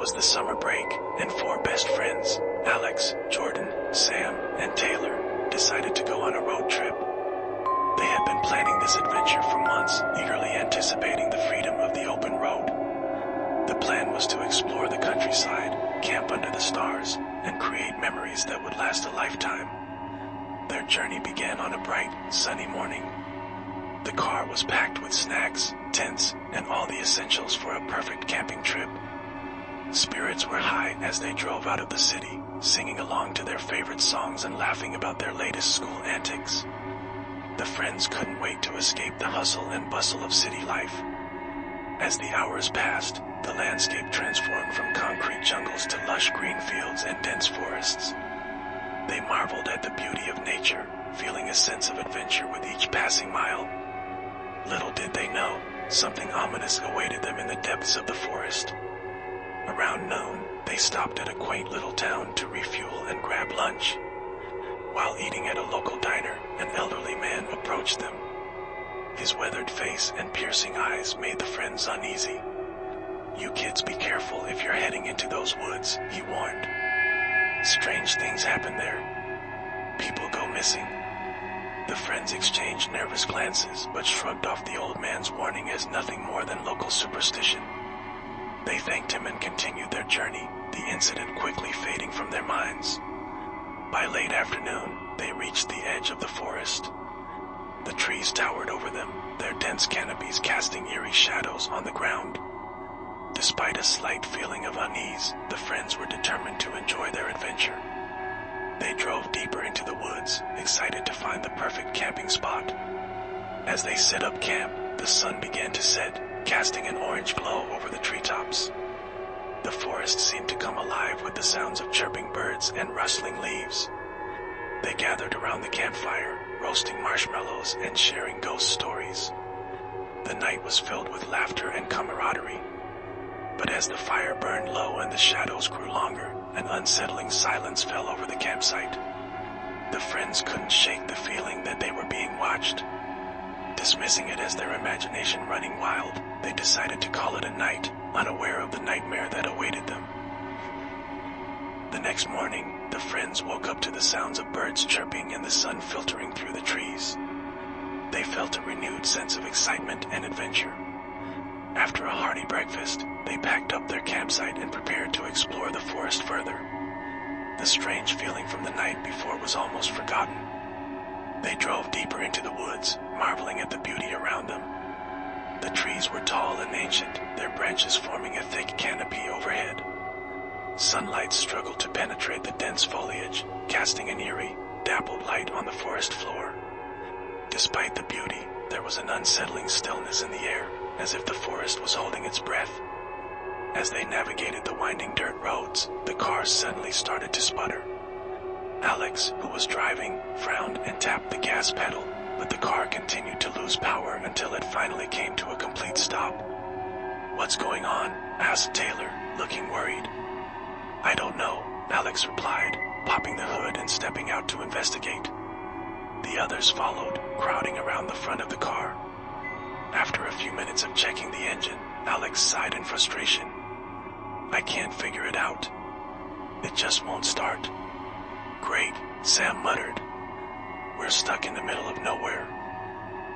was the summer break, and four best friends, Alex, Jordan, Sam, and Taylor, decided to go on a road trip. They had been planning this adventure for months, eagerly anticipating the freedom of the open road. The plan was to explore the countryside, camp under the stars, and create memories that would last a lifetime. Their journey began on a bright, sunny morning. The car was packed with snacks, tents, and all the essentials for a perfect camping trip. Spirits were high as they drove out of the city, singing along to their favorite songs and laughing about their latest school antics. The friends couldn't wait to escape the hustle and bustle of city life. As the hours passed, the landscape transformed from concrete jungles to lush green fields and dense forests. They marveled at the beauty of nature, feeling a sense of adventure with each passing mile. Little did they know, something ominous awaited them in the depths of the forest. Around noon, they stopped at a quaint little town to refuel and grab lunch. While eating at a local diner, an elderly man approached them. His weathered face and piercing eyes made the friends uneasy. "You kids be careful if you're heading into those woods," he warned. "Strange things happen there. People go missing." The friends exchanged nervous glances, but shrugged off the old man's warning as nothing more than local superstition. They thanked him and continued their journey, the incident quickly fading from their minds. By late afternoon, they reached the edge of the forest. The trees towered over them, their dense canopies casting eerie shadows on the ground. Despite a slight feeling of unease, the friends were determined to enjoy their adventure. They drove deeper into the woods, excited to find the perfect camping spot. As they set up camp, the sun began to set, casting an orange glow over the treetops. The forest seemed to come alive with the sounds of chirping birds and rustling leaves. They gathered around the campfire, roasting marshmallows and sharing ghost stories. The night was filled with laughter and camaraderie. But as the fire burned low and the shadows grew longer, an unsettling silence fell over the campsite. The friends couldn't shake the feeling that they were being watched. Dismissing it as their imagination running wild, they decided to call it a night, unaware of the nightmare that awaited them. The next morning, the friends woke up to the sounds of birds chirping and the sun filtering through the trees. They felt a renewed sense of excitement and adventure. After a hearty breakfast, they packed up their campsite and prepared to explore the forest further. The strange feeling from the night before was almost forgotten. They drove deeper into the woods, marveling at the beauty around them. The trees were tall and ancient, their branches forming a thick canopy overhead. Sunlight struggled to penetrate the dense foliage, casting an eerie, dappled light on the forest floor. Despite the beauty, there was an unsettling stillness in the air, as if the forest was holding its breath. As they navigated the winding dirt roads, the cars suddenly started to sputter. Alex, who was driving, frowned and tapped the gas pedal, but the car continued to lose power until it finally came to a complete stop. "What's going on?" asked Taylor, looking worried. "I don't know," Alex replied, popping the hood and stepping out to investigate. The others followed, crowding around the front of the car. After a few minutes of checking the engine, Alex sighed in frustration. "I can't figure it out. It just won't start." "Great," Sam muttered. "We're stuck in the middle of nowhere."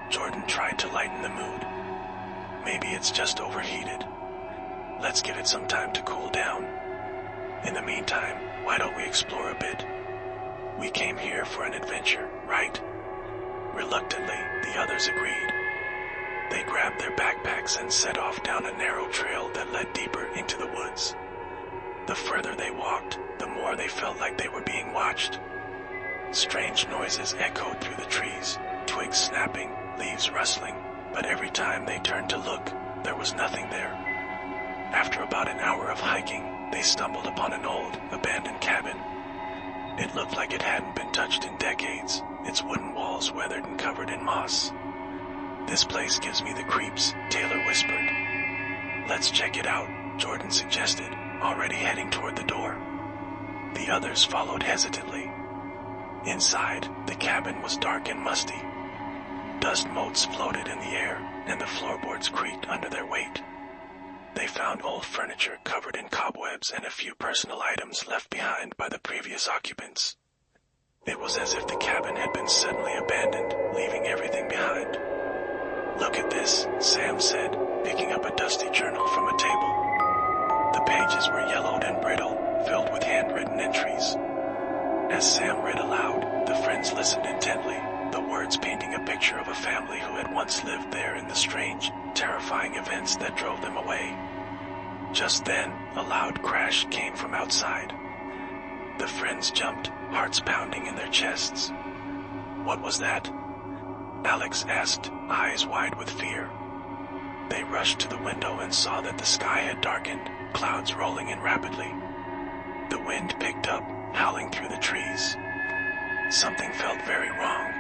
Jordan tried to lighten the mood. "Maybe it's just overheated. Let's give it some time to cool down. In the meantime, why don't we explore a bit? We came here for an adventure, right?" Reluctantly, the others agreed. They grabbed their backpacks and set off down a narrow trail that led deeper into the woods. The further they walked, the more they felt like they were being watched. Strange noises echoed through the trees, twigs snapping, leaves rustling, but every time they turned to look, there was nothing there. After about an hour of hiking, they stumbled upon an old, abandoned cabin. It looked like it hadn't been touched in decades, its wooden walls weathered and covered in moss. "This place gives me the creeps," Taylor whispered. "Let's check it out," Jordan suggested, already heading toward the door. The others followed hesitantly. Inside, the cabin was dark and musty. Dust motes floated in the air, and the floorboards creaked under their weight. They found old furniture covered in cobwebs and a few personal items left behind by the previous occupants. It was as if the cabin had been suddenly abandoned, leaving everything behind. "Look at this," Sam said, picking up a dusty journal from a table. The pages were yellowed and brittle, filled with handwritten entries. As Sam read aloud, the friends listened intently, the words painting a picture of a family who had once lived there in the strange, terrifying events that drove them away. Just then, a loud crash came from outside. The friends jumped, hearts pounding in their chests. "What was that?" Alex asked, eyes wide with fear. They rushed to the window and saw that the sky had darkened, clouds rolling in rapidly. The wind picked up, howling through the trees. Something felt very wrong.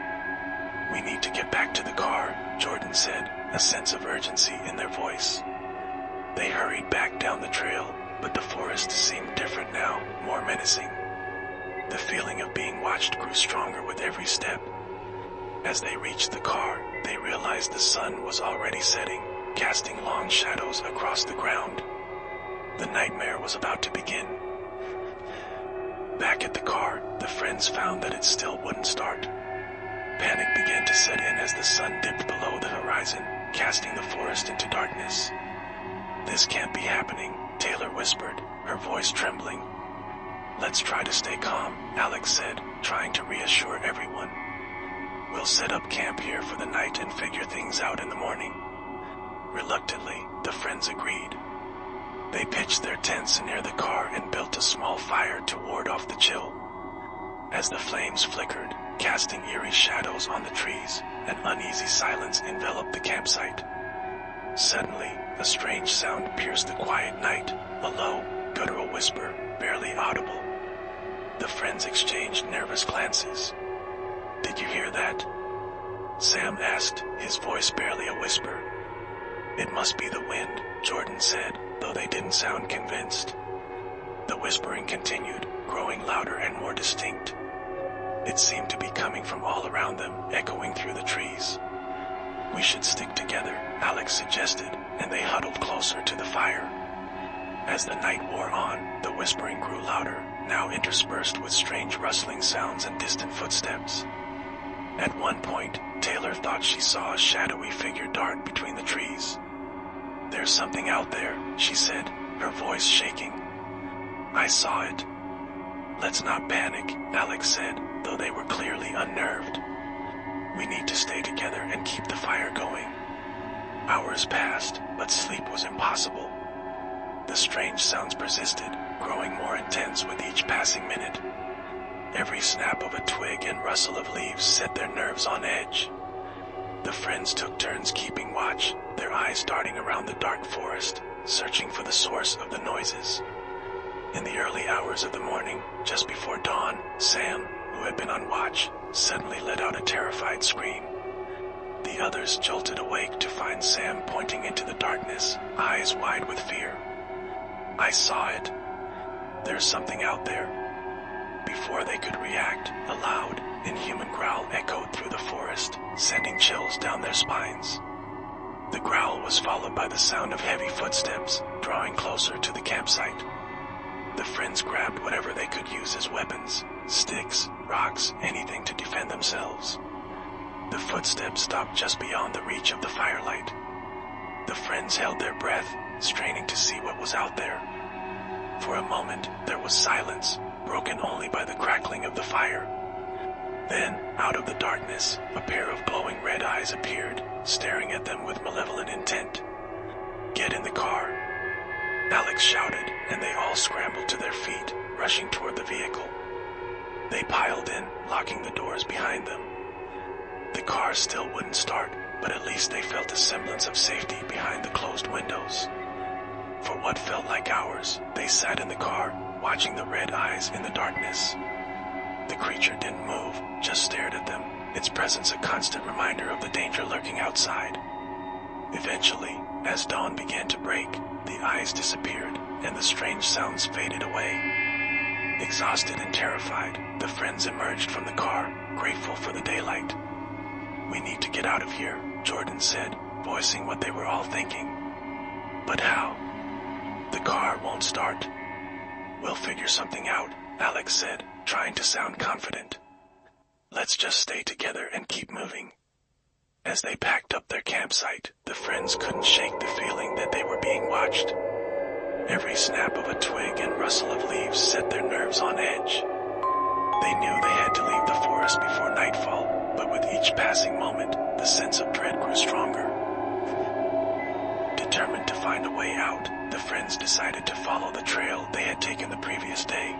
"We need to get back to the car," Jordan said, a sense of urgency in their voice. They hurried back down the trail, but the forest seemed different now, more menacing. The feeling of being watched grew stronger with every step. As they reached the car, they realized the sun was already setting, casting long shadows across the ground. The nightmare was about to begin. Back at the car, the friends found that it still wouldn't start. Panic began to set in as the sun dipped below the horizon, casting the forest into darkness. "This can't be happening," Taylor whispered, her voice trembling. "Let's try to stay calm," Alex said, trying to reassure everyone. "We'll set up camp here for the night and figure things out in the morning." Reluctantly, the friends agreed. They pitched their tents near the car and built a small fire to ward off the chill. As the flames flickered, casting eerie shadows on the trees, an uneasy silence enveloped the campsite. Suddenly, a strange sound pierced the quiet night, a low, guttural whisper, barely audible. The friends exchanged nervous glances. "Did you hear that?" Sam asked, his voice barely a whisper. "It must be the wind," Jordan said, though they didn't sound convinced. The whispering continued, growing louder and more distinct. It seemed to be coming from all around them, echoing through the trees. "We should stick together," Alex suggested, and they huddled closer to the fire. As the night wore on, the whispering grew louder, now interspersed with strange rustling sounds and distant footsteps. At one point, Taylor thought she saw a shadowy figure dart between the trees. "There's something out there," she said, her voice shaking. "I saw it." "Let's not panic," Alex said, though they were clearly unnerved. "We need to stay together and keep the fire going." Hours passed, but sleep was impossible. The strange sounds persisted, growing more intense with each passing minute. Every snap of a twig and rustle of leaves set their nerves on edge. The friends took turns keeping watch, their eyes darting around the dark forest, searching for the source of the noises. In the early hours of the morning, just before dawn, Sam, who had been on watch, suddenly let out a terrified scream. The others jolted awake to find Sam pointing into the darkness, eyes wide with fear. "I saw it. There's something out there." Before they could react, a loud, inhuman growl echoed through the forest, sending chills down their spines. The growl was followed by the sound of heavy footsteps, drawing closer to the campsite. The friends grabbed whatever they could use as weapons, sticks, rocks, anything to defend themselves. The footsteps stopped just beyond the reach of the firelight. The friends held their breath, straining to see what was out there. For a moment, there was silence, broken only by the crackling of the fire. Then, out of the darkness, a pair of glowing red eyes appeared, staring at them with malevolent intent. "Get in the car," Alex shouted, and they all scrambled to their feet, rushing toward the vehicle. They piled in, locking the doors behind them. The car still wouldn't start, but at least they felt a semblance of safety behind the closed windows. For what felt like hours, they sat in the car, watching the red eyes in the darkness. The creature didn't move, just stared at them, its presence a constant reminder of the danger lurking outside. Eventually, as dawn began to break, the eyes disappeared, and the strange sounds faded away. Exhausted and terrified, the friends emerged from the car, grateful for the daylight. "We need to get out of here," Jordan said, voicing what they were all thinking. "But how?" The car won't start. We'll figure something out, Alex said, trying to sound confident. Let's just stay together and keep moving. As they packed up their campsite, the friends couldn't shake the feeling that they were being watched. Every snap of a twig and rustle of leaves set their nerves on edge. They knew they had to leave the forest before nightfall, but with each passing moment, the sense of dread grew stronger. Determined to find a way out, the friends decided to follow the trail they had taken the previous day.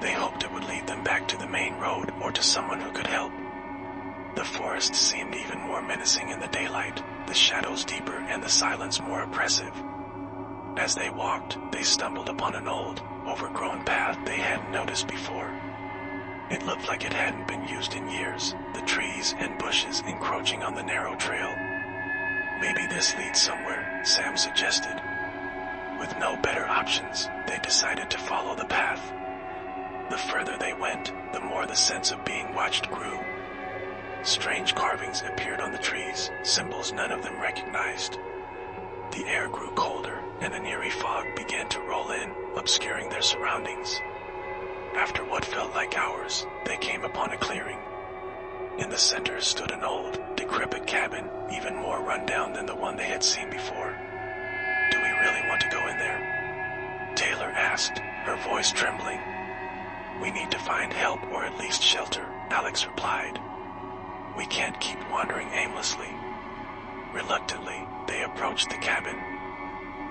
They hoped it would lead them back to the main road or to someone who could help. The forest seemed even more menacing in the daylight, the shadows deeper and the silence more oppressive. As they walked, they stumbled upon an old, overgrown path they hadn't noticed before. It looked like it hadn't been used in years, the trees and bushes encroaching on the narrow trail. Maybe this leads somewhere, Sam suggested. With no better options, they decided to follow the path. The further they went, the more the sense of being watched grew. Strange carvings appeared on the trees, symbols none of them recognized. The air grew colder, and an eerie fog began to roll in, obscuring their surroundings. After what felt like hours, they came upon a clearing. In the center stood an old, decrepit cabin, even more run-down than the one they had seen before. "Do we really want to go in there?" Taylor asked, her voice trembling. "We need to find help or at least shelter," Alex replied. "We can't keep wandering aimlessly." Reluctantly, they approached the cabin.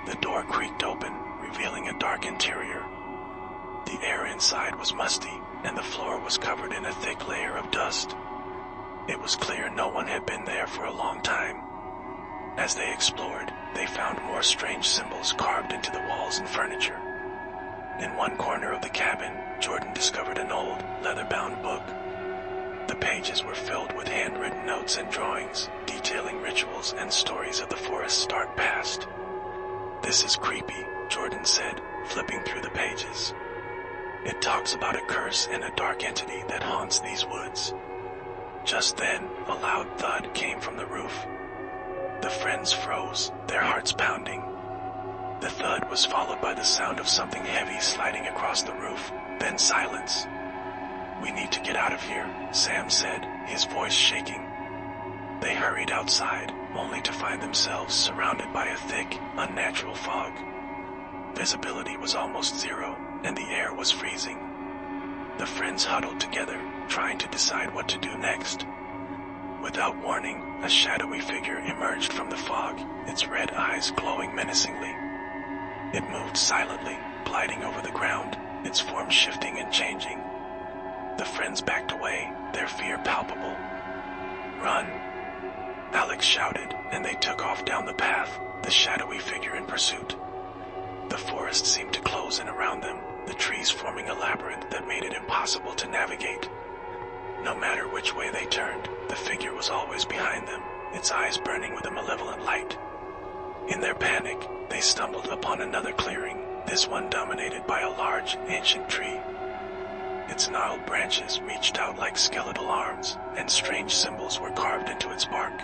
The door creaked open, revealing a dark interior. The air inside was musty, and the floor was covered in a thick layer of dust. It was clear no one had been there for a long time. As they explored, they found more strange symbols carved into the walls and furniture. In one corner of the cabin, Jordan discovered an old, leather-bound book. The pages were filled with handwritten notes and drawings, detailing rituals and stories of the forest's dark past. "This is creepy," Jordan said, flipping through the pages. "It talks about a curse and a dark entity that haunts these woods." Just then, a loud thud came from the roof. The friends froze, their hearts pounding. The thud was followed by the sound of something heavy sliding across the roof, then silence. "We need to get out of here," Sam said, his voice shaking. They hurried outside, only to find themselves surrounded by a thick, unnatural fog. Visibility was almost zero, and the air was freezing. The friends huddled together, trying to decide what to do next. Without warning, a shadowy figure emerged from the fog, its red eyes glowing menacingly. It moved silently, gliding over the ground, its form shifting and changing. The friends backed away, their fear palpable. "Run!" Alex shouted, and they took off down the path, the shadowy figure in pursuit. The forest seemed to close in around them, the trees forming a labyrinth that made it impossible to navigate. No matter which way they turned, the figure was always behind them, its eyes burning with a malevolent light. In their panic, they stumbled upon another clearing, this one dominated by a large, ancient tree. Its gnarled branches reached out like skeletal arms, and strange symbols were carved into its bark.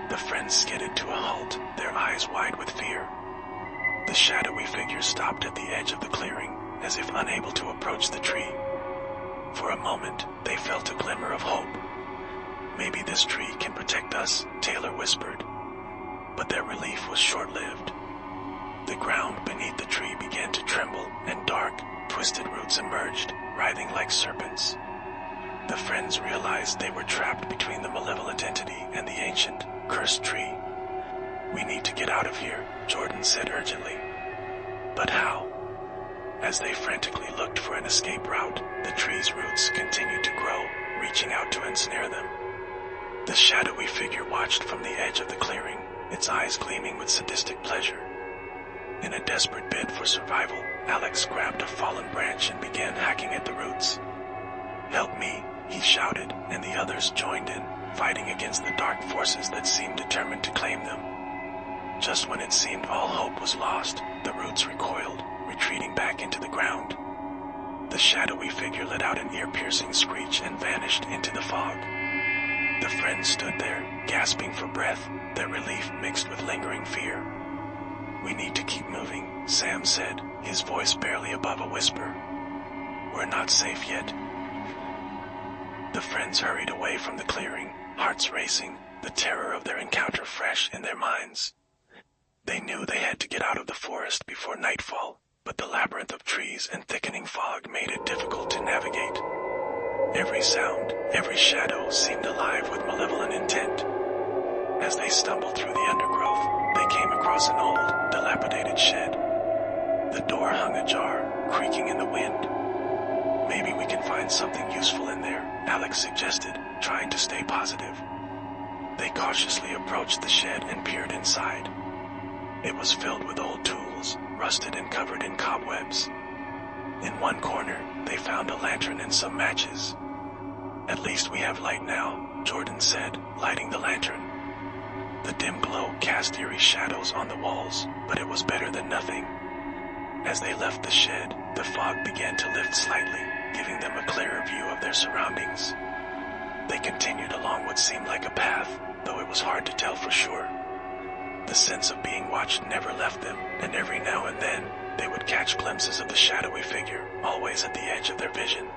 The friends skidded to a halt, their eyes wide with fear. The shadowy figure stopped at the edge of the clearing, as if unable to approach the tree. For a moment, they felt a glimmer of hope. "Maybe this tree can protect us," Taylor whispered. But their relief was short-lived. The ground beneath the tree began to tremble, and dark, twisted roots emerged, writhing like serpents. The friends realized they were trapped between the malevolent entity and the ancient, cursed tree. "We need to get out of here," Jordan said urgently. But how? As they frantically looked for an escape route, the tree's roots continued to grow, reaching out to ensnare them. The shadowy figure watched from the edge of the clearing, its eyes gleaming with sadistic pleasure. In a desperate bid for survival, Alex grabbed a fallen branch and began hacking at the roots. "Help me," he shouted, and the others joined in, fighting against the dark forces that seemed determined to claim them. Just when it seemed all hope was lost, the roots recoiled, retreating back into the ground. The shadowy figure let out an ear-piercing screech and vanished into the fog. The friends stood there, gasping for breath, their relief mixed with lingering fear. "We need to keep moving," Sam said, his voice barely above a whisper. "We're not safe yet." The friends hurried away from the clearing, hearts racing, the terror of their encounter fresh in their minds. They knew they had to get out of the forest before nightfall, but the labyrinth of trees and thickening fog made it difficult to navigate. Every sound, every shadow seemed alive with malevolent intent. As they stumbled through the undergrowth, they came across an old, dilapidated shed. The door hung ajar, creaking in the wind. "Maybe we can find something useful in there," Alex suggested, trying to stay positive. They cautiously approached the shed and peered inside. It was filled with old tools, rusted and covered in cobwebs. In one corner, they found a lantern and some matches. "At least we have light now," Jordan said, lighting the lantern. The dim glow cast eerie shadows on the walls, but it was better than nothing. As they left the shed, the fog began to lift slightly, giving them a clearer view of their surroundings. They continued along what seemed like a path, though it was hard to tell for sure. The sense of being watched never left them, and every now and then, they would catch glimpses of the shadowy figure, always at the edge of their vision.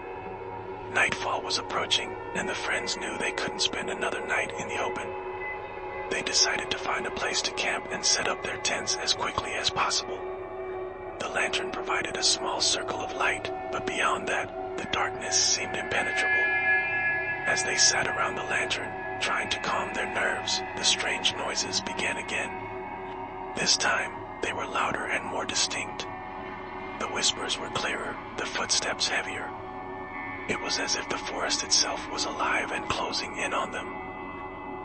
Nightfall was approaching, and the friends knew they couldn't spend another night in the open. They decided to find a place to camp and set up their tents as quickly as possible. The lantern provided a small circle of light, but beyond that, the darkness seemed impenetrable. As they sat around the lantern, trying to calm their nerves, the strange noises began again. This time, they were louder and more distinct. The whispers were clearer, the footsteps heavier. It was as if the forest itself was alive and closing in on them.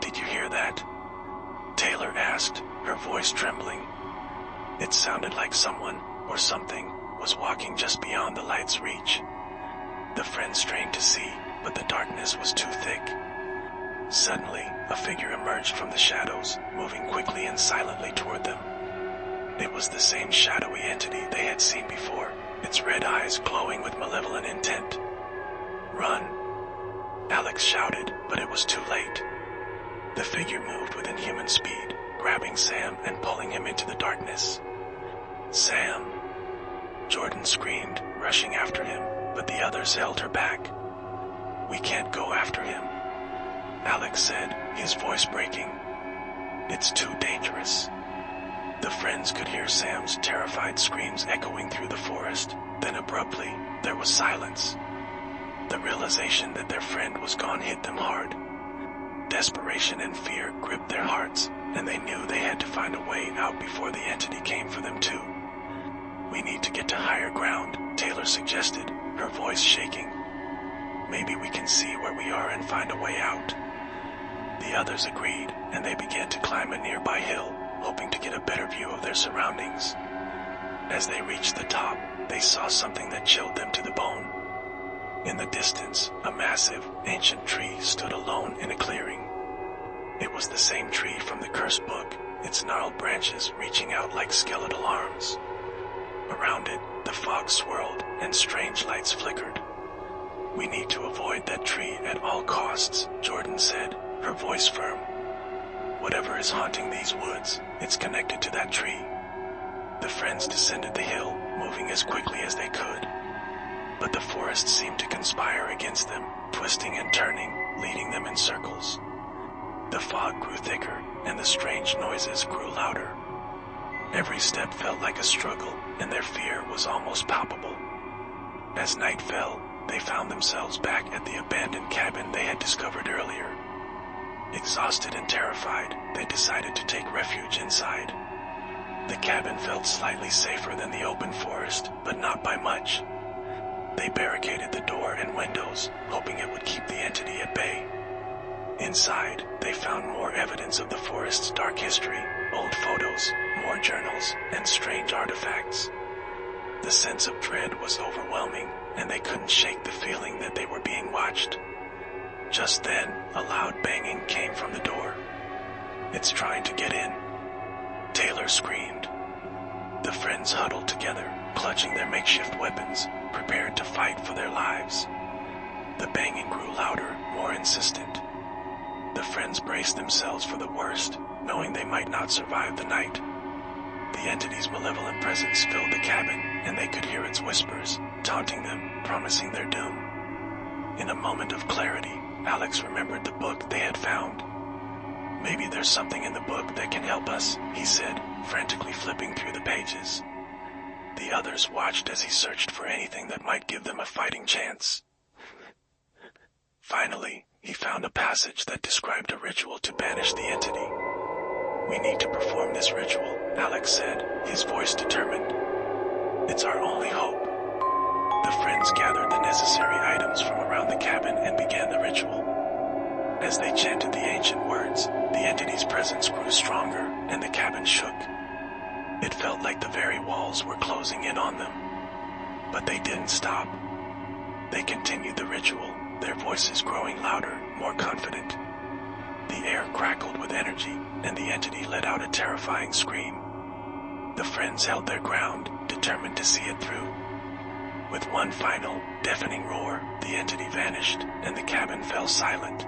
"Did you hear that?" Taylor asked, her voice trembling. It sounded like someone, or something, was walking just beyond the light's reach. The friends strained to see, but the darkness was too thick. Suddenly, a figure emerged from the shadows, moving quickly and silently toward them. It was the same shadowy entity they had seen before, its red eyes glowing with malevolent intent. "Run!" Alex shouted, but it was too late. The figure moved with inhuman speed, grabbing Sam and pulling him into the darkness. "Sam!" Jordan screamed, rushing after him, but the others held her back. "We can't go after him," Alex said, his voice breaking. "It's too dangerous." The friends could hear Sam's terrified screams echoing through the forest. Then abruptly, there was silence. The realization that their friend was gone hit them hard. Desperation and fear gripped their hearts, and they knew they had to find a way out before the entity came for them too. "We need to get to higher ground," Taylor suggested, her voice shaking. "Maybe we can see where we are and find a way out." The others agreed, and they began to climb a nearby hill, hoping to get a better view of their surroundings. As they reached the top, they saw something that chilled them to the bone. In the distance, a massive, ancient tree stood alone in a clearing. It was the same tree from the cursed book, its gnarled branches reaching out like skeletal arms. Around it, the fog swirled and strange lights flickered. "We need to avoid that tree at all costs," Jordan said, her voice firm. "Whatever is haunting these woods, it's connected to that tree." The friends descended the hill, moving as quickly as they could. But the forest seemed to conspire against them, twisting and turning, leading them in circles. The fog grew thicker, and the strange noises grew louder. Every step felt like a struggle, and their fear was almost palpable. As night fell, they found themselves back at the abandoned cabin they had discovered earlier. Exhausted and terrified, they decided to take refuge inside. The cabin felt slightly safer than the open forest, but not by much. They barricaded the door and windows, hoping it would keep the entity at bay. Inside, they found more evidence of the forest's dark history, old photos, more journals, and strange artifacts. The sense of dread was overwhelming, and they couldn't shake the feeling that they were being watched. Just then, a loud banging came from the door. "It's trying to get in," Taylor screamed. The friends huddled together, clutching their makeshift weapons, prepared to fight for their lives. The banging grew louder, more insistent. The friends braced themselves for the worst, knowing they might not survive the night. The entity's malevolent presence filled the cabin, and they could hear its whispers, taunting them, promising their doom. In a moment of clarity, Alex remembered the book they had found. "Maybe there's something in the book that can help us," he said, frantically flipping through the pages. The others watched as he searched for anything that might give them a fighting chance. Finally, he found a passage that described a ritual to banish the entity. "We need to perform this ritual," Alex said, his voice determined. "It's our only hope." The friends gathered the necessary items from around the cabin and began the ritual. As they chanted the ancient words, the entity's presence grew stronger, and the cabin shook. It felt like the very walls were closing in on them. But they didn't stop. They continued the ritual, their voices growing louder, more confident. The air crackled with energy, and the entity let out a terrifying scream. The friends held their ground, determined to see it through. With one final, deafening roar, the entity vanished, and the cabin fell silent.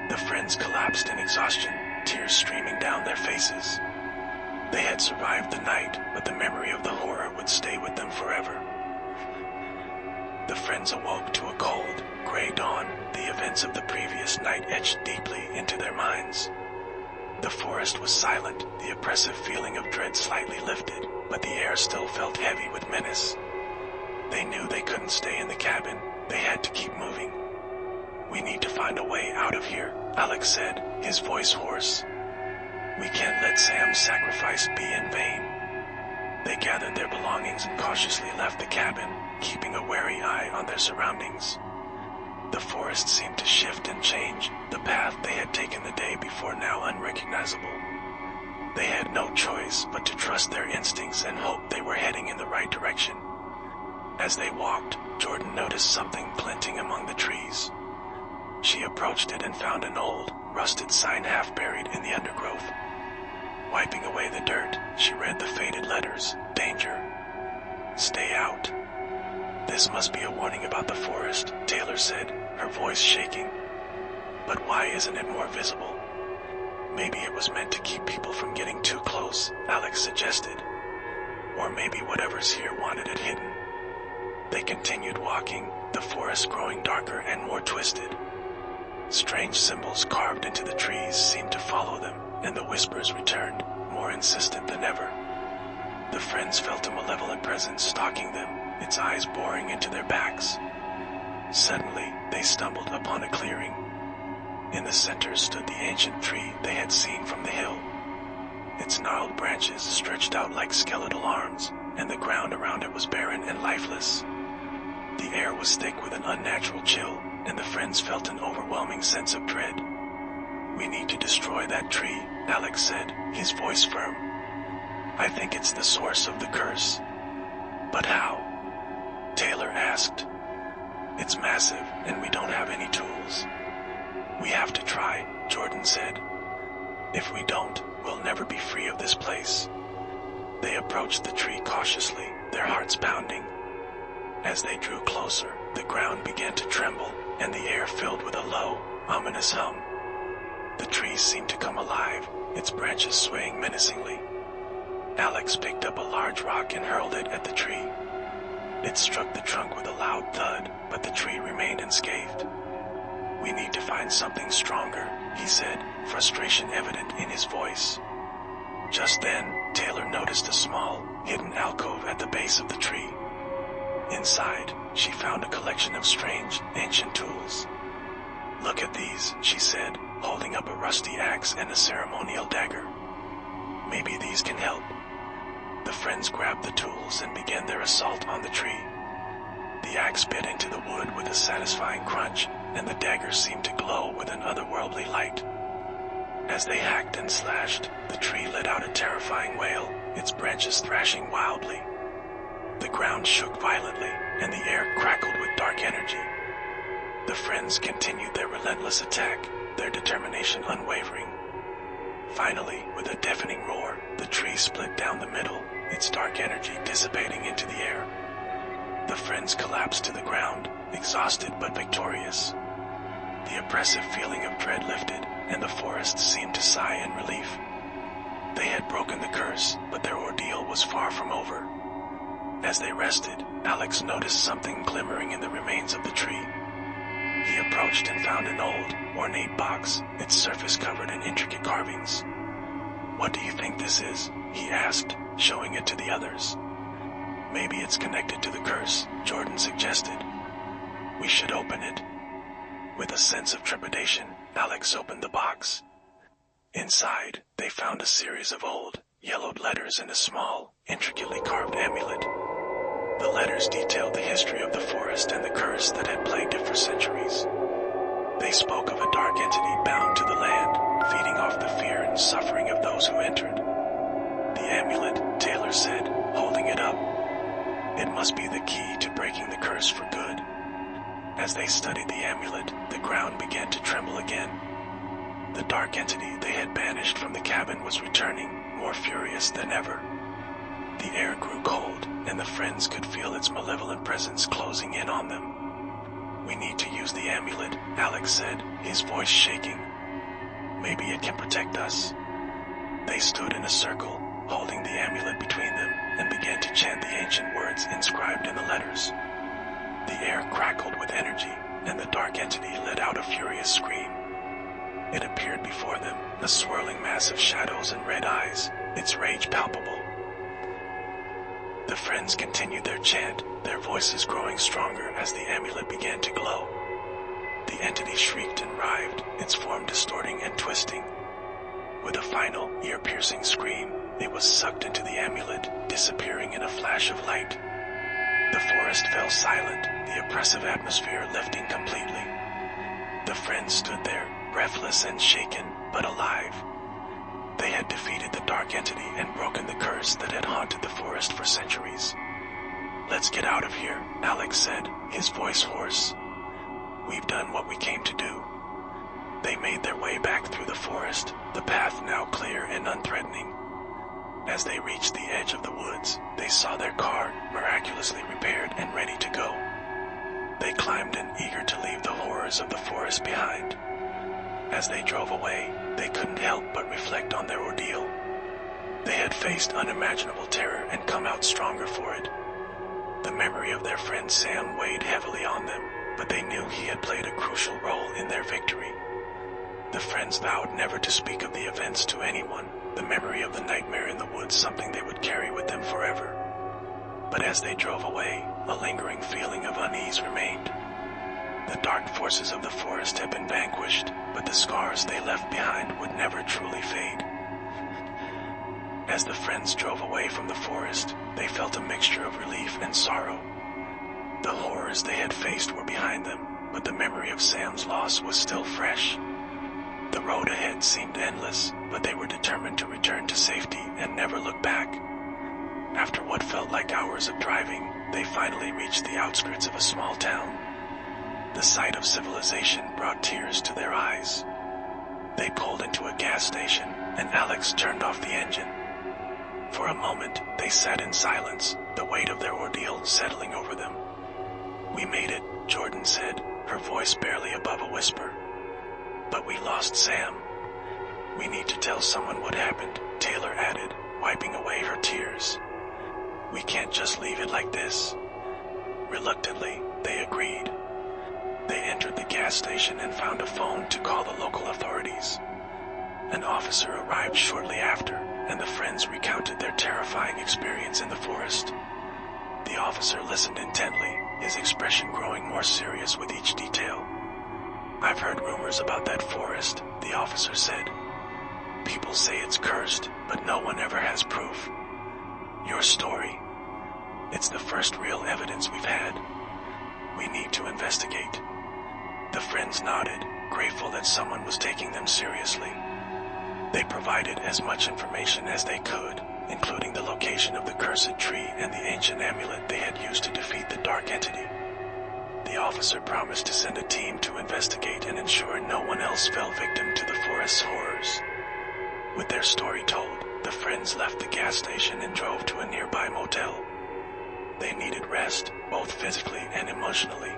The friends collapsed in exhaustion, tears streaming down their faces. They had survived the night, but the memory of the horror would stay with them forever. The friends awoke to a cold, gray dawn, the events of the previous night etched deeply into their minds. The forest was silent, the oppressive feeling of dread slightly lifted, but the air still felt heavy with menace. They knew they couldn't stay in the cabin, they had to keep moving. "We need to find a way out of here," Alex said, his voice hoarse. "We can't let Sam's sacrifice be in vain." They gathered their belongings and cautiously left the cabin, keeping a wary eye on their surroundings. The forest seemed to shift and change, the path they had taken the day before now unrecognizable. They had no choice but to trust their instincts and hope they were heading in the right direction. As they walked, Jordan noticed something glinting among the trees. She approached it and found an old, rusted sign half buried in the undergrowth. Wiping away the dirt, she read the faded letters, "Danger. Stay out." "This must be a warning about the forest," Taylor said, her voice shaking. "But why isn't it more visible?" "Maybe it was meant to keep people from getting too close," Alex suggested. "Or maybe whatever's here wanted it hidden." They continued walking, the forest growing darker and more twisted. Strange symbols carved into the trees seemed to follow them, and the whispers returned, more insistent than ever. The friends felt a malevolent presence stalking them, its eyes boring into their backs. Suddenly, they stumbled upon a clearing. In the center stood the ancient tree they had seen from the hill. Its gnarled branches stretched out like skeletal arms, and the ground around it was barren and lifeless. The air was thick with an unnatural chill, and the friends felt an overwhelming sense of dread. "We need to destroy that tree," Alex said, his voice firm. "I think it's the source of the curse." "But how?" Taylor asked. "It's massive, and we don't have any tools." "We have to try," Jordan said. "If we don't, we'll never be free of this place." They approached the tree cautiously, their hearts pounding. As they drew closer, the ground began to tremble, and the air filled with a low, ominous hum. The tree seemed to come alive, its branches swaying menacingly. Alex picked up a large rock and hurled it at the tree. It struck the trunk with a loud thud, but the tree remained unscathed. "We need to find something stronger," he said, frustration evident in his voice. Just then, Taylor noticed a small, hidden alcove at the base of the tree. Inside, she found a collection of strange, ancient tools. "Look at these," she said, holding up a rusty axe and a ceremonial dagger. "Maybe these can help." The friends grabbed the tools and began their assault on the tree. The axe bit into the wood with a satisfying crunch, and the dagger seemed to glow with an otherworldly light. As they hacked and slashed, the tree let out a terrifying wail, its branches thrashing wildly. The ground shook violently, and the air crackled with dark energy. The friends continued their relentless attack, their determination unwavering. Finally, with a deafening roar, the tree split down the middle, its dark energy dissipating into the air. The friends collapsed to the ground, exhausted but victorious. The oppressive feeling of dread lifted, and the forest seemed to sigh in relief. They had broken the curse, but their ordeal was far from over. As they rested, Alex noticed something glimmering in the remains of the tree. He approached and found an old, ornate box, its surface covered in intricate carvings. "What do you think this is?" he asked, showing it to the others. "Maybe it's connected to the curse," Jordan suggested. "We should open it." With a sense of trepidation, Alex opened the box. Inside, they found a series of old, yellowed letters and a small, intricately carved amulet. The letters detailed the history of the forest and the curse that had plagued it for centuries. They spoke of a dark entity bound to the land, feeding off the fear and suffering of those who entered. "The amulet," Taylor said, holding it up. "It must be the key to breaking the curse for good." As they studied the amulet, the ground began to tremble again. The dark entity they had banished from the cabin was returning, more furious than ever. The air grew cold, and the friends could feel its malevolent presence closing in on them. "We need to use the amulet," Alex said, his voice shaking. "Maybe it can protect us." They stood in a circle, holding the amulet between them, and began to chant the ancient words inscribed in the letters. The air crackled with energy, and the dark entity let out a furious scream. It appeared before them, a swirling mass of shadows and red eyes, its rage palpable. The friends continued their chant, their voices growing stronger as the amulet began to glow. The entity shrieked and writhed, its form distorting and twisting. With a final, ear-piercing scream, it was sucked into the amulet, disappearing in a flash of light. The forest fell silent, the oppressive atmosphere lifting completely. The friends stood there, breathless and shaken, but alive. They had defeated the dark entity and broken the curse that had haunted the forest for centuries. "Let's get out of here," Alex said, his voice hoarse. "We've done what we came to do." They made their way back through the forest, the path now clear and unthreatening. As they reached the edge of the woods, they saw their car, miraculously repaired and ready to go. They climbed in, eager to leave the horrors of the forest behind. As they drove away, they couldn't help but reflect on their ordeal. They had faced unimaginable terror and come out stronger for it. The memory of their friend Sam weighed heavily on them, but they knew he had played a crucial role in their victory. The friends vowed never to speak of the events to anyone, the memory of the nightmare in the woods something they would carry with them forever. But as they drove away, a lingering feeling of unease remained. The dark forces of the forest had been vanquished, but the scars they left behind would never truly fade. As the friends drove away from the forest, they felt a mixture of relief and sorrow. The horrors they had faced were behind them, but the memory of Sam's loss was still fresh. The road ahead seemed endless, but they were determined to return to safety and never look back. After what felt like hours of driving, they finally reached the outskirts of a small town. The sight of civilization brought tears to their eyes. They pulled into a gas station, and Alex turned off the engine. For a moment, they sat in silence, the weight of their ordeal settling over them. "We made it," Jordan said, her voice barely above a whisper. "But we lost Sam." "We need to tell someone what happened," Taylor added, wiping away her tears. "We can't just leave it like this." Reluctantly, they agreed. They entered the gas station and found a phone to call the local authorities. An officer arrived shortly after, and the friends recounted their terrifying experience in the forest. The officer listened intently, his expression growing more serious with each detail. "I've heard rumors about that forest," the officer said. "People say it's cursed, but no one ever has proof. Your story, it's the first real evidence we've had. We need to investigate." The friends nodded, grateful that someone was taking them seriously. They provided as much information as they could, including the location of the cursed tree and the ancient amulet they had used to defeat the dark entity. The officer promised to send a team to investigate and ensure no one else fell victim to the forest's horrors. With their story told, the friends left the gas station and drove to a nearby motel. They needed rest, both physically and emotionally.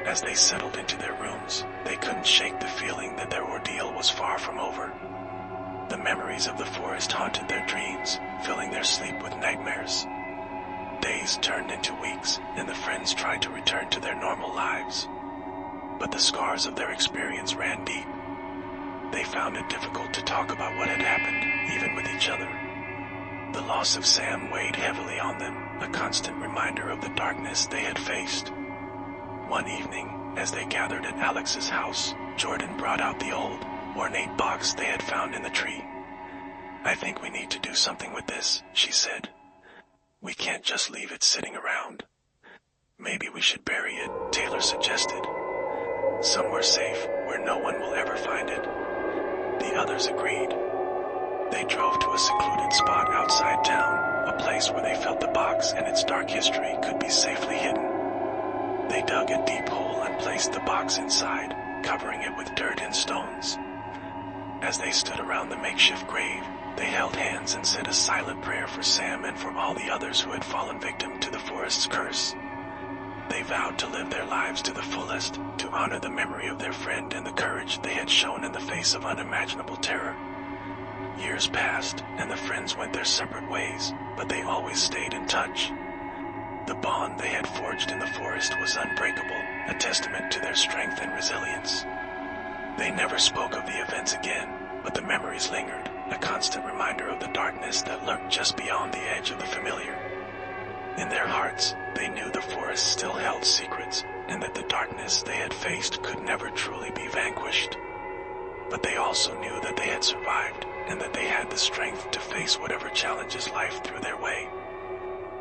As they settled into their rooms, they couldn't shake the feeling that their ordeal was far from over. The memories of the forest haunted their dreams, filling their sleep with nightmares. Days turned into weeks, and the friends tried to return to their normal lives. But the scars of their experience ran deep. They found it difficult to talk about what had happened, even with each other. The loss of Sam weighed heavily on them, a constant reminder of the darkness they had faced. One evening, as they gathered at Alex's house, Jordan brought out the old, ornate box they had found in the tree. "I think we need to do something with this," she said. "We can't just leave it sitting around." "Maybe we should bury it," Taylor suggested. "Somewhere safe, where no one will ever find it." The others agreed. They drove to a secluded spot outside town, a place where they felt the box and its dark history could be safely hidden. They dug a deep hole and placed the box inside, covering it with dirt and stones. As they stood around the makeshift grave, they held hands and said a silent prayer for Sam and for all the others who had fallen victim to the forest's curse. They vowed to live their lives to the fullest, to honor the memory of their friend and the courage they had shown in the face of unimaginable terror. Years passed, and the friends went their separate ways, but they always stayed in touch. The bond they had forged in the forest was unbreakable, a testament to their strength and resilience. They never spoke of the events again, but the memories lingered, a constant reminder of the darkness that lurked just beyond the edge of the familiar. In their hearts, they knew the forest still held secrets, and that the darkness they had faced could never truly be vanquished. But they also knew that they had survived, and that they had the strength to face whatever challenges life threw their way.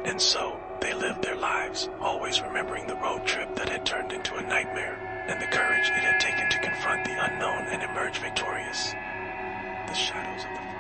And so, they lived their lives, always remembering the road trip that had turned into a nightmare, and the courage it had taken to confront the unknown and emerge victorious. The shadows of the